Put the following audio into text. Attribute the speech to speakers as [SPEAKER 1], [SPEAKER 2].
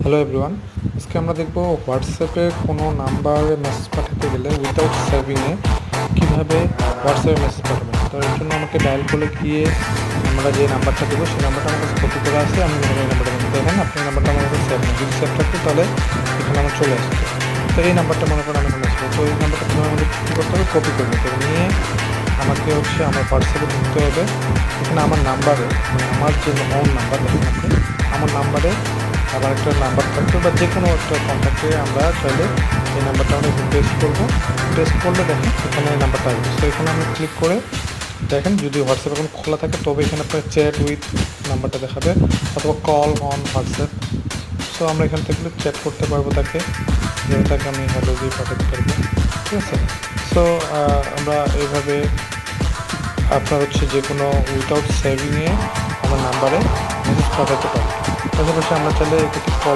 [SPEAKER 1] Hello everyone, আজকে আমরা দেখব হোয়াটসঅ্যাপে কোনো নাম্বারে মেসেজ পাঠাতে গেলে উইদাউট সেভিংয়ে কীভাবে হোয়াটসঅ্যাপে মেসেজ পাঠাবেন। তো এর জন্য আমাকে ডায়াল করে গিয়ে আমরা যে নাম্বারটা দেবো সেই নাম্বারটা আমার কাছে কপি করে আসে। আমি মনে করি এই নাম্বারটা দেখেন, আপনি নাম্বারটা আমার কাছে সেভ নেই, যদি সেভ থাকতো তাহলে এখানে আমার চলে আসতো। তো এই নাম্বারটা মনে করেন আমি এখানে আসবো। তো এই নাম্বারটা প্রথমে আমাদের কী করতে হবে, কপি করে নিতে হবে। নিয়ে আমাকে আমার হোয়াটসঅ্যাপে ঢুকতে হবে। এখানে আমার নাম্বারে, মানে আমার যে ওন নাম্বার দেখেন আপনি, আমার নাম্বারে আবার একটা নাম্বার থাকবে বা যে কোনো একটা কন্ট্যাক্টে আমরা চাইলে এই নাম্বারটা আমরা এখানে পেস্ট করবো। পেস্ট করলে দেখেন এখানে এই নাম্বারটা আসবে। তো এখানে আমি ক্লিক করে দেখেন, যদি হোয়াটসঅ্যাপ এখন খোলা থাকে তবে এখানে আপনার চ্যাট উইথ নাম্বারটা দেখাবে অথবা কল অন হোয়াটসঅ্যাপ। সো আমরা এখান থেকে চ্যাট করতে পারবো তাকে, যেমন তাকে আমি হ্যালো দিয়ে পাঠাতে পারবো। ঠিক আছে। সো আমরা এইভাবে আপনার যে কোনো উইদাউট সেভিংয়ে আমার নাম্বারে মেসেজ পাঠাতে পারি। পাশাপাশি আমরা চাইলে এটাকে কল